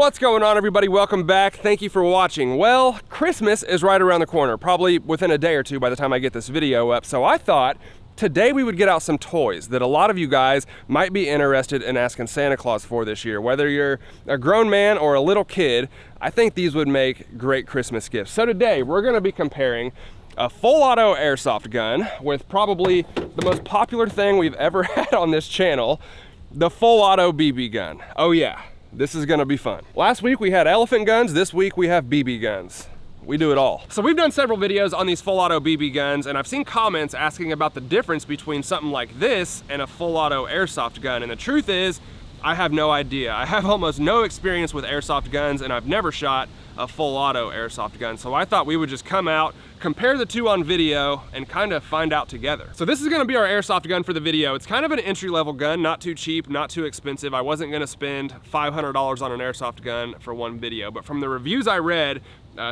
What's going on, everybody? Welcome back. Thank you for watching. Well, Christmas is right around the corner, probably within a day or two by the time I get this video up. So I thought today we would get out some toys that a lot of you guys might be interested in asking Santa Claus for this year. Whether you're a grown man or a little kid, I think these would make great Christmas gifts. So today we're going to be comparing a full auto airsoft gun with probably the most popular thing we've ever had on this channel, the full auto BB gun. Oh yeah. This is gonna be fun. Last week we had elephant guns, this week we have BB guns. We do it all. So we've done several videos on these full auto BB guns, and I've seen comments asking about the difference between something like this and a full auto airsoft gun. And the truth is, I have no idea. I have almost no experience with airsoft guns, and I've never shot a full auto airsoft gun. So I thought we would just come out, compare the two on video, and kind of find out together. So this is gonna be our airsoft gun for the video. It's kind of an entry-level gun, not too cheap, not too expensive. I wasn't gonna spend $500 on an airsoft gun for one video, but from the reviews I read,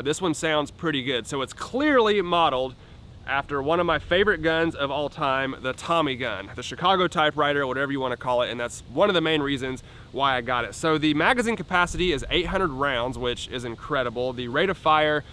this one sounds pretty good. So it's clearly modeled after one of my favorite guns of all time, the Tommy gun, the Chicago typewriter, whatever you want to call it, and that's one of the main reasons why I got it. So the magazine capacity is 800 rounds, which is incredible. The rate of fire,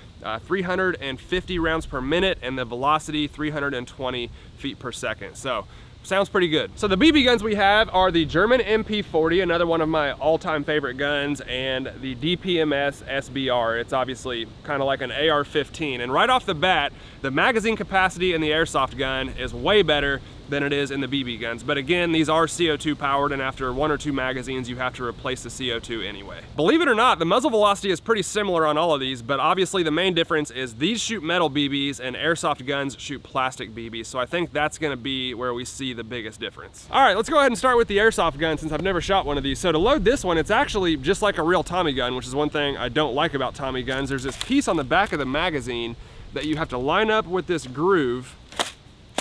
350 rounds per minute, and the velocity, 320 feet per second. So sounds pretty good. So the BB guns we have are the German MP40, another one of my all-time favorite guns, and the DPMS SBR. It's obviously kind of like an AR-15. And right off the bat, the magazine capacity in the airsoft gun is way better than it is in the BB guns. But again, these are CO2 powered, and after one or two magazines, you have to replace the CO2 anyway. Believe it or not, the muzzle velocity is pretty similar on all of these, but obviously the main difference is these shoot metal BBs and airsoft guns shoot plastic BBs. So I think that's gonna be where we see the biggest difference. All right, let's go ahead and start with the airsoft gun since I've never shot one of these. So to load this one, it's actually just like a real Tommy gun, which is one thing I don't like about Tommy guns. There's this piece on the back of the magazine that you have to line up with this groove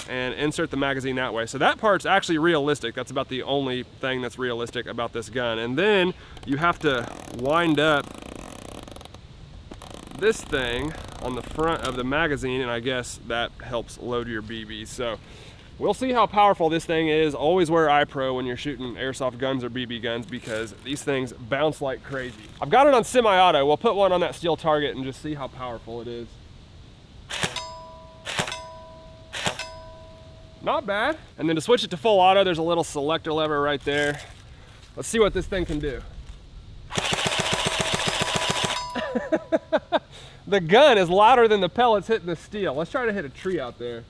and insert the magazine that way. So that part's actually realistic. That's about the only thing that's realistic about this gun. And then you have to wind up this thing on the front of the magazine, and I guess that helps load your BBs. So we'll see how powerful this thing is. Always wear iPro when you're shooting airsoft guns or BB guns because these things bounce like crazy. I've got it on semi-auto. We'll put one on that steel target and just see how powerful it is. Not bad. And then to switch it to full auto, there's a little selector lever right there. Let's see what this thing can do. The gun is louder than the pellets hitting the steel. Let's try to hit a tree out there.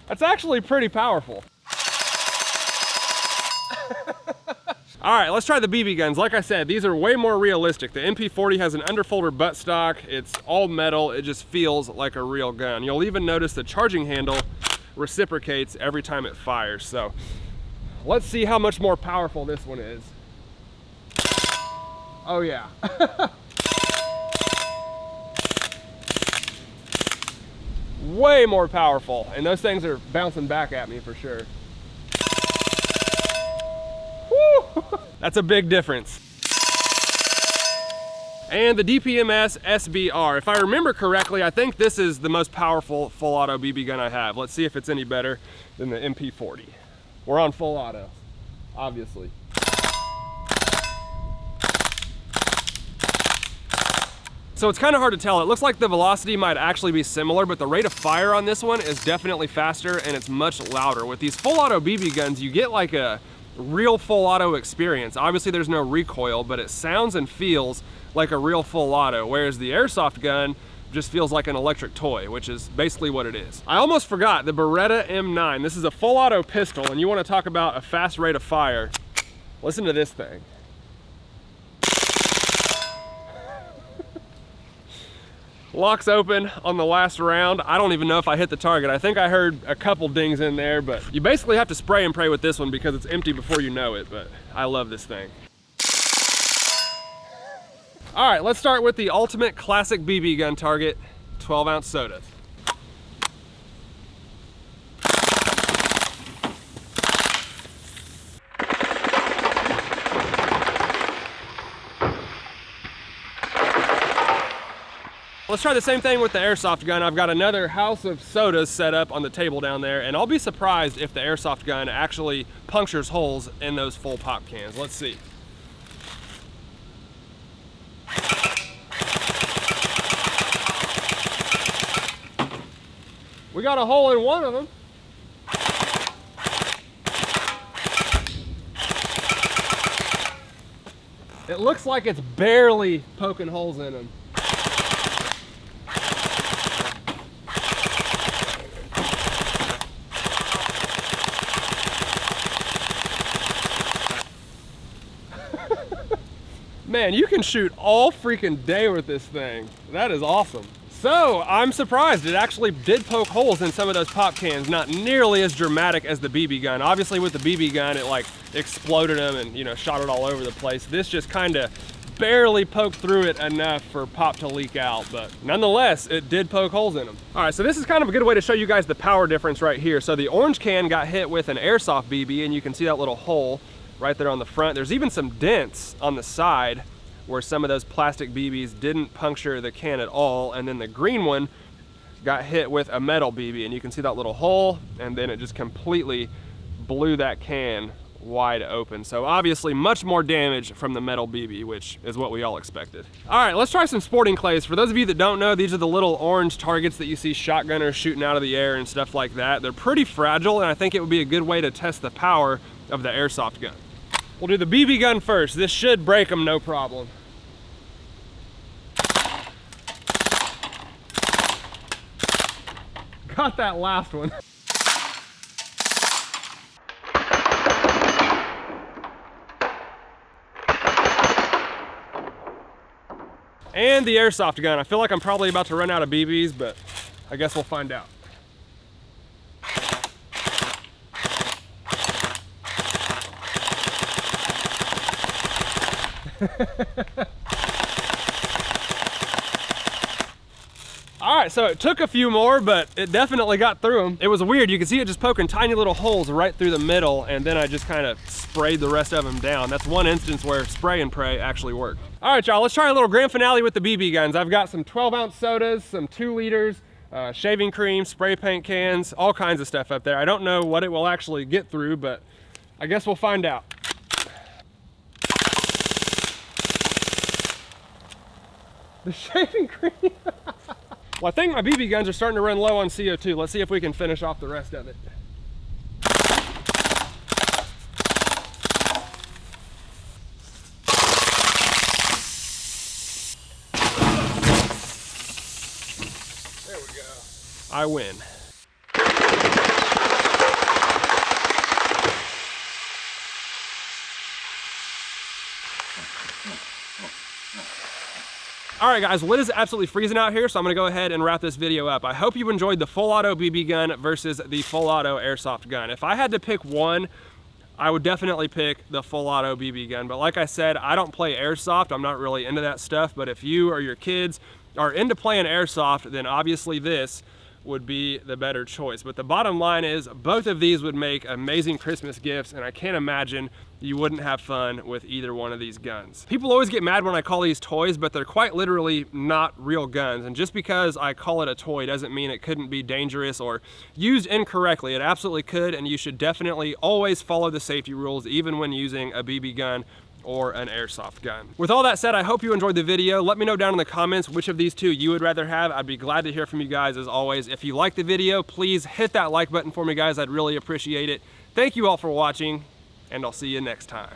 That's actually pretty powerful. All right, let's try the BB guns. Like I said, these are way more realistic. The MP40 has an underfolder buttstock. It's all metal. It just feels like a real gun. You'll even notice the charging handle reciprocates every time it fires. So let's see how much more powerful this one is. Oh yeah. Way more powerful. And those things are bouncing back at me for sure. That's a big difference. And the DPMS SBR. If I remember correctly, I think this is the most powerful full auto BB gun I have. Let's see if it's any better than the MP40. We're on full auto, obviously. So it's kind of hard to tell. It looks like the velocity might actually be similar, but the rate of fire on this one is definitely faster and it's much louder. With these full auto BB guns, you get like a real full auto experience. Obviously there's no recoil, but it sounds and feels like a real full auto, whereas the airsoft gun just feels like an electric toy, which is basically what it is. I almost forgot the Beretta M9. This is a full auto pistol, and you want to talk about a fast rate of fire. Listen to this thing. Locks open on the last round. I don't even know if I hit the target. I think I heard a couple dings in there, but you basically have to spray and pray with this one because it's empty before you know it, but I love this thing. All right, let's start with the ultimate classic BB gun target, 12-ounce sodas. Let's try the same thing with the Airsoft gun. I've got another house of sodas set up on the table down there, and I'll be surprised if the Airsoft gun actually punctures holes in those full pop cans. Let's see. We got a hole in one of them. It looks like it's barely poking holes in them. Man, you can shoot all freaking day with this thing. That is awesome. So I'm surprised it actually did poke holes in some of those pop cans. Not nearly as dramatic as the BB gun. Obviously with the BB gun, it like exploded them and, you know, shot it all over the place. This just kind of barely poked through it enough for pop to leak out, but nonetheless, it did poke holes in them. All right, so this is kind of a good way to show you guys the power difference right here. So the orange can got hit with an Airsoft BB, and you can see that little hole right there on the front. There's even some dents on the side where some of those plastic BBs didn't puncture the can at all. And then the green one got hit with a metal BB, and you can see that little hole, and then it just completely blew that can wide open. So obviously much more damage from the metal BB, which is what we all expected. All right, let's try some sporting clays. For those of you that don't know, these are the little orange targets that you see shotgunners shooting out of the air and stuff like that. They're pretty fragile, and I think it would be a good way to test the power of the Airsoft gun. We'll do the BB gun first. This should break them no problem. Got that last one. And the Airsoft gun. I feel like I'm probably about to run out of BBs, but I guess we'll find out. All right, so it took a few more, but it definitely got through them. It was weird. You can see it just poking tiny little holes right through the middle, and then I just kind of sprayed the rest of them down. That's one instance where spray and pray actually worked. All right, y'all, let's try a little grand finale with the BB guns. I've got some 12-ounce sodas, some 2 liters, shaving cream, spray paint cans, all kinds of stuff up there. I don't know what it will actually get through, but I guess we'll find out. The shaving cream. Well, I think my BB guns are starting to run low on CO2. Let's see if we can finish off the rest of it. There we go. I win. All right, guys, well, it is absolutely freezing out here, so I'm gonna go ahead and wrap this video up. I hope you enjoyed the full auto BB gun versus the full auto Airsoft gun. If I had to pick one, I would definitely pick the full auto BB gun. But like I said, I don't play Airsoft. I'm not really into that stuff. But if you or your kids are into playing Airsoft, then obviously this would be the better choice. But the bottom line is both of these would make amazing Christmas gifts, and I can't imagine you wouldn't have fun with either one of these guns. People always get mad when I call these toys, but they're quite literally not real guns. And just because I call it a toy doesn't mean it couldn't be dangerous or used incorrectly. It absolutely could, and you should definitely always follow the safety rules, even when using a BB gun or an Airsoft gun. With all that said, I hope you enjoyed the video. Let me know down in the comments which of these two you would rather have. I'd be glad to hear from you guys as always. If you liked the video, please hit that like button for me, guys. I'd really appreciate it. Thank you all for watching, and I'll see you next time.